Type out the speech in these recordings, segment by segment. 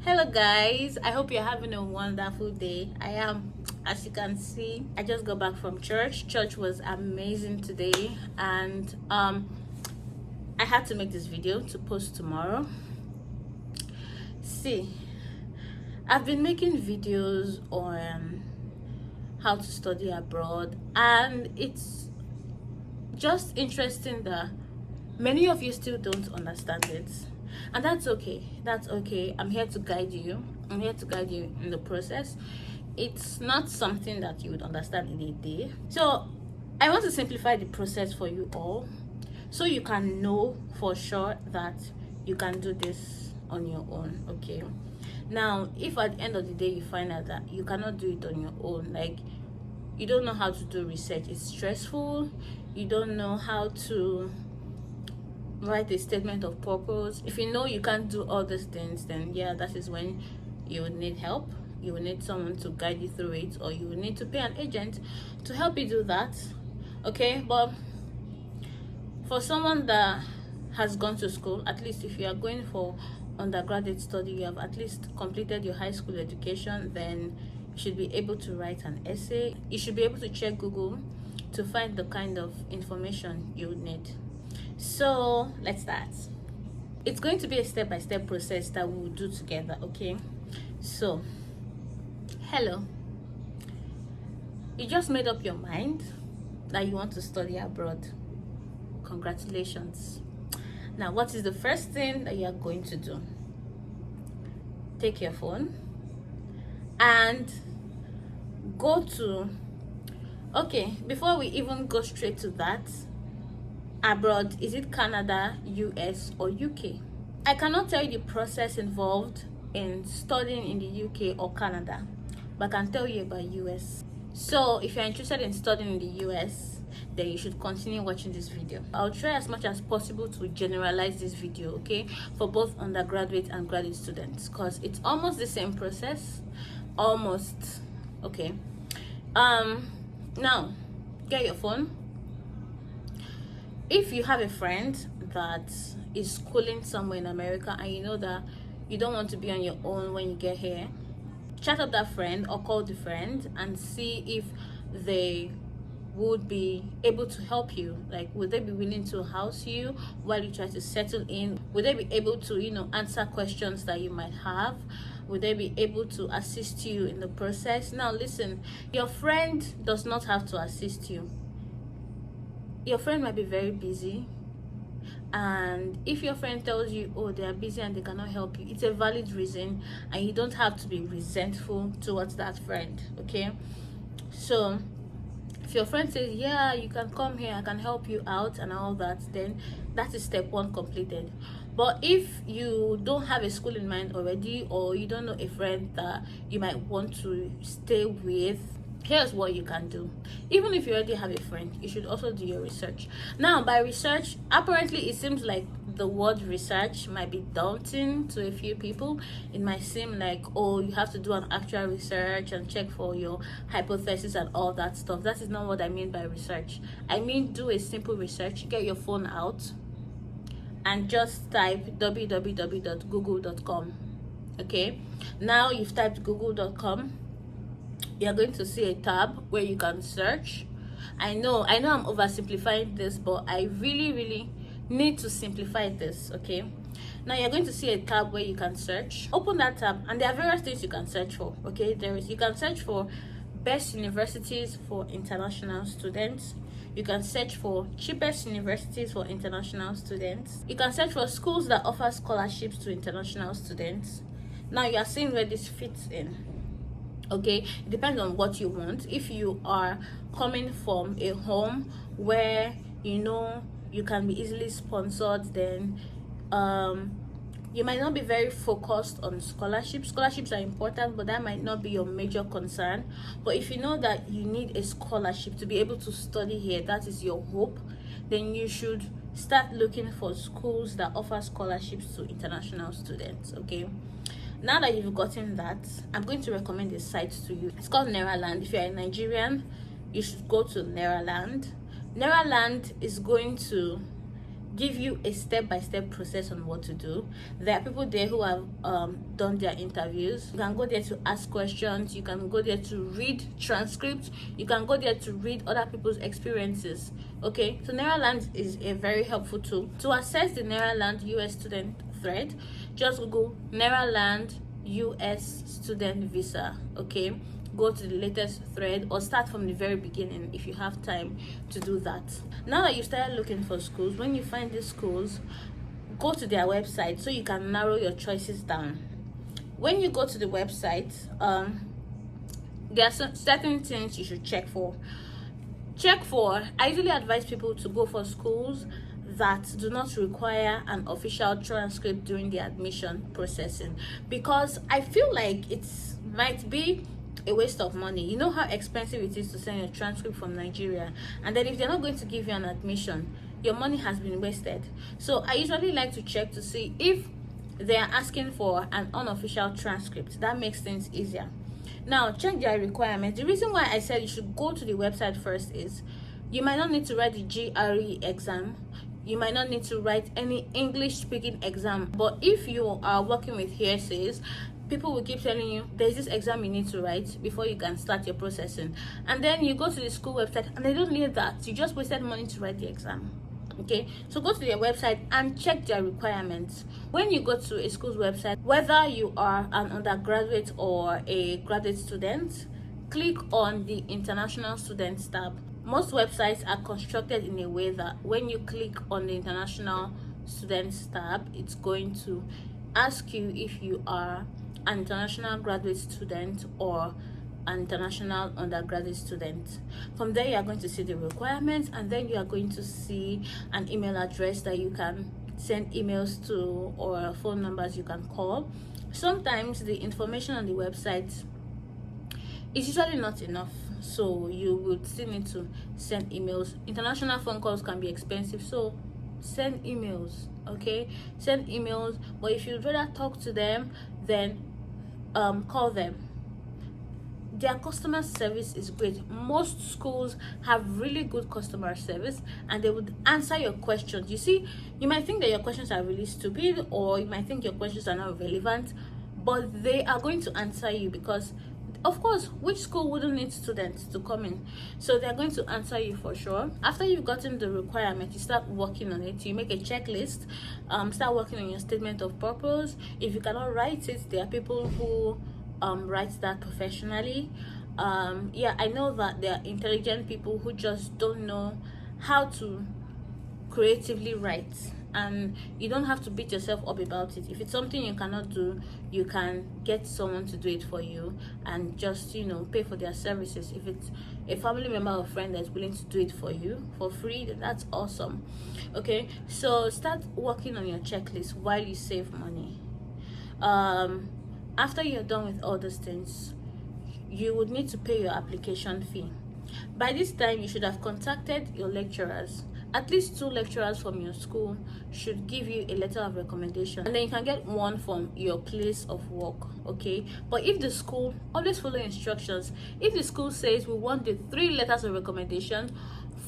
Hello guys, I hope you're having a wonderful day. I am. As you can see, I just got back from church was amazing today, and I had to make this video to post tomorrow. See, I've been making videos on how to study abroad, and it's just interesting that many of you still don't understand it, and that's okay. I'm here to guide you. In the process. It's not something that you would understand in a day, so I want to simplify the process for you all, so you can know for sure that you can do this on your own. Okay, now if at the end of the day you find out that you cannot do it on your own, like you don't know how to do research, it's stressful, you don't know how to write a statement of purpose, if you know you can't do all these things, then yeah, that is when you would need help. You will need someone to guide you through it, or you will need to pay an agent to help you do that. Okay, but for someone that has gone to school, at least if you are going for undergraduate study, you have at least completed your high school education, then you should be able to write an essay. You should be able to check Google to find the kind of information you would need. So let's start. It's going to be a step-by-step process that we will do together. Okay, so hello, you just made up your mind that you want to study abroad. Congratulations. Now, what is the first thing that you are going to do? Take your phone and go to, okay, before we even go straight to that, abroad, is it Canada, US, or UK? I cannot tell you the process involved in studying in the UK or Canada, but I can tell you about US. So if you're interested in studying in the US, then you should continue watching this video. I'll try as much as possible to generalize this video, okay, for both undergraduate and graduate students, because it's almost the same process, almost. Okay, now get your phone. If you have a friend that is schooling somewhere in America and you know that you don't want to be on your own when you get here, chat up that friend or call the friend and see if they would be able to help you. Like, would they be willing to house you while you try to settle in? Would they be able to answer questions that you might have? Would they be able to assist you in the process? Now listen, your friend does not have to assist you. Your friend might be very busy, and if your friend tells you, oh, they are busy and they cannot help you, it's a valid reason, and you don't have to be resentful towards that friend. Okay, so if your friend says, yeah, you can come here, I can help you out and all that, then that is step one completed. But if you don't have a school in mind already, or you don't know a friend that you might want to stay with, here's what you can do. Even if you already have a friend, you should also do your research. Now, by research, apparently it seems like the word research might be daunting to a few people. It might seem like, oh, you have to do an actual research and check for your hypothesis and all that stuff. That is not what I mean by research. I mean, do a simple research. Get your phone out and just type www.google.com. okay, now you've typed google.com, you're going to see a tab where you can search. I know I'm oversimplifying this, but I really need to simplify this. Okay, now you're going to see a tab where you can search. Open that tab and there are various things you can search for. Okay, you can search for best universities for international students. You can search for cheapest universities for international students. You can search for schools that offer scholarships to international students. Now you are seeing where this fits in. Okay, it depends on what you want. If you are coming from a home where you can be easily sponsored, then you might not be very focused on scholarships are important, but that might not be your major concern. But if you know that you need a scholarship to be able to study here, that is your hope, then you should start looking for schools that offer scholarships to international students. Okay, now that you've gotten that, I'm going to recommend a site to you. It's called Neraland. If you're a Nigerian, you should go to Neraland. Neraland is going to give you a step-by-step process on what to do. There are people there who have done their interviews. You can go there to ask questions, you can go there to read transcripts, you can go there to read other people's experiences. Okay, so Nairaland is a very helpful tool. To access the Nairaland US student thread, just Google Nairaland US student visa. Okay, go to the latest thread or start from the very beginning if you have time to do that. Now that you started looking for schools, when you find these schools, go to their website so you can narrow your choices down. When you go to the website, there are certain things you should check for. I usually advise people to go for schools that do not require an official transcript during the admission processing, because I feel like it might be a waste of money. You know how expensive it is to send your transcript from Nigeria, and then if they're not going to give you an admission, your money has been wasted. So I usually like to check to see if they are asking for an unofficial transcript. That makes things easier. Now check their requirements. The reason why I said you should go to the website first is you might not need to write the GRE exam, you might not need to write any English speaking exam, but if you are working with hearsays, people will keep telling you there's this exam you need to write before you can start your processing, and then you go to the school website and they don't need that. You just wasted money to write the exam. Okay, so go to their website and check their requirements. When you go to a school's website, whether you are an undergraduate or a graduate student, click on the international students tab. Most websites are constructed in a way that when you click on the international students tab, it's going to ask you if you are an international graduate student or an international undergraduate student. From there, you are going to see the requirements, and then you are going to see an email address that you can send emails to or phone numbers you can call. Sometimes the information on the website is usually not enough, so you would still need to send emails. International phone calls can be expensive, so send emails. Okay, send emails. But if you'd rather talk to them, then call them. Their customer service is great. Most schools have really good customer service, and they would answer your questions. You see, you might think that your questions are really stupid, or you might think your questions are not relevant, but they are going to answer you, because of course, which school wouldn't need students to come in? So they're going to answer you for sure. After you've gotten the requirement, you start working on it. You make a checklist, start working on your statement of purpose. If you cannot write it, there are people who write that professionally. Yeah, I know that there are intelligent people who just don't know how to creatively write, and you don't have to beat yourself up about it. If it's something you cannot do, you can get someone to do it for you and just, you know, pay for their services. If it's a family member or friend that's willing to do it for you for free, then that's awesome. Okay, so start working on your checklist while you save money. After you're done with all those things, you would need to pay your application fee. By this time, you should have contacted your lecturers. At least 2 lecturers from your school should give you a letter of recommendation, and then you can get one from your place of work. Okay, but if the school, always follow instructions. If the school says we want the 3 letters of recommendation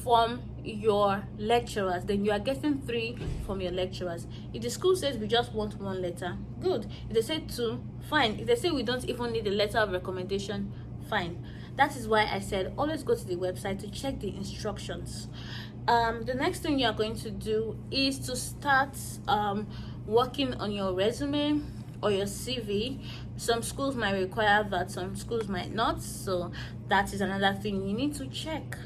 from your lecturers, then you are getting 3 from your lecturers. If the school says we just want 1 letter, good. If they say 2, fine. If they say we don't even need a letter of recommendation, fine. That is why I said always go to the website to check the instructions. The next thing you are going to do is to start working on your resume or your CV. Some schools might require that, some schools might not, so that is another thing you need to check.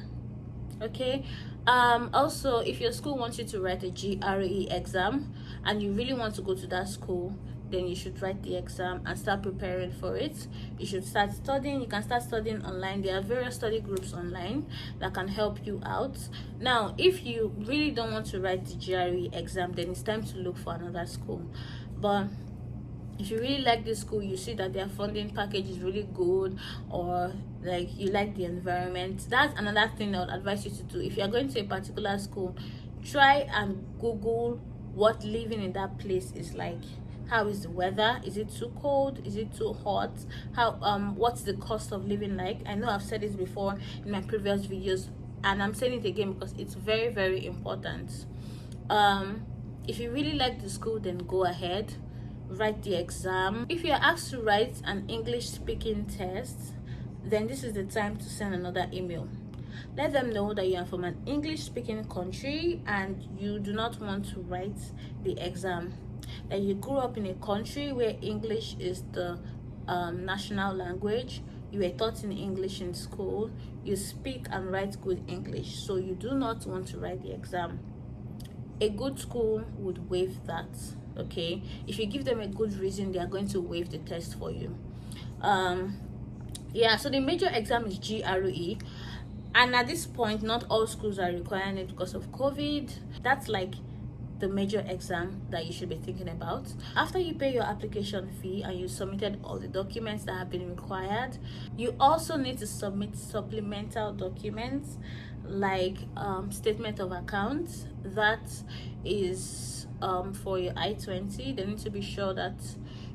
Okay, also, if your school wants you to write a GRE exam and you really want to go to that school, then you should write the exam and start preparing for it. You should start studying. You can start studying online. There are various study groups online that can help you out. Now, if you really don't want to write the GRE exam, then it's time to look for another school. But if you really like this school, you see that their funding package is really good, or like you like the environment, that's another thing I would advise you to do. If you're going to a particular school, try and Google what living in that place is like. How is the weather? Is it too cold? Is it too hot? How what's the cost of living like? I know I've said this before in my previous videos, and I'm saying it again because it's very, very important. If you really like the school, then go ahead, write the exam. If you're asked to write an English speaking test, then this is the time to send another email. Let them know that you are from an English speaking country and you do not want to write the exam, that you grew up in a country where English is the national language, you were taught in English in school, you speak and write good English, so you do not want to write the exam. A good school would waive that. Okay, if you give them a good reason, they are going to waive the test for you. Yeah, so the major exam is GRE, and at this point not all schools are requiring it because of COVID. That's like the major exam that you should be thinking about. After you pay your application fee and you submitted all the documents that have been required, you also need to submit supplemental documents like statement of account. That is for your I-20. They need to be sure that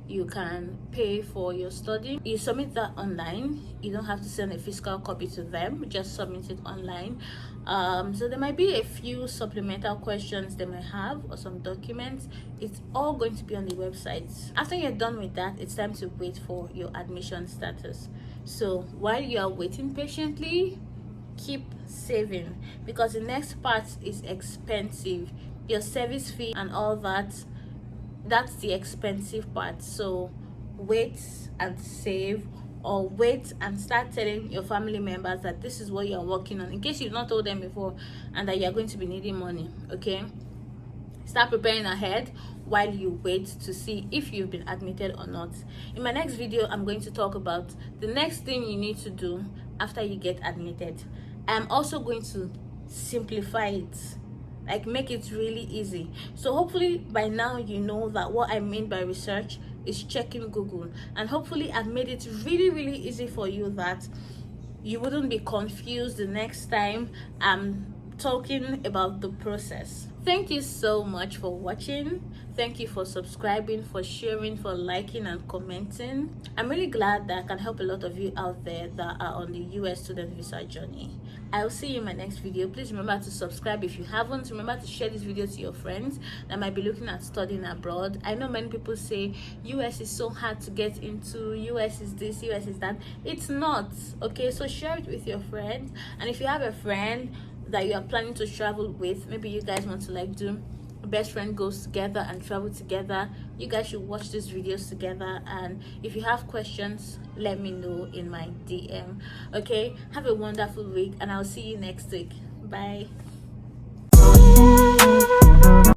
you can pay for your study. You submit that online. You don't have to send a physical copy to them, just submit it online. So there might be a few supplemental questions they might have or some documents. It's all going to be on the website. After you're done with that, it's time to wait for your admission status. So while you are waiting patiently, keep saving, because the next part is expensive. Your service fee and all that, that's the expensive part. So wait and save, or wait and start telling your family members that this is what you're working on, in case you've not told them before, and that you're going to be needing money. Okay, start preparing ahead while you wait to see if you've been admitted or not. In my next video, I'm going to talk about the next thing you need to do after you get admitted. I'm also going to simplify it, like make it really easy. So hopefully by now you know that what I mean by research is checking Google, and hopefully I've made it really easy for you, that you wouldn't be confused the next time I'm talking about the process. Thank you so much for watching. Thank you for subscribing, for sharing, for liking and commenting. I'm really glad that I can help a lot of you out there that are on the US student visa journey. I'll see you in my next video. Please remember to subscribe if you haven't. Remember to share this video to your friends that might be looking at studying abroad. I know many people say US is so hard to get into, US is this, US is that. It's not, okay? So share it with your friends. And if you have a friend that you are planning to travel with, maybe you guys want to like do best friend goes together and travel together, you guys should watch these videos together. And if you have questions, let me know in my DM. Okay, have a wonderful week and I'll see you next week. Bye.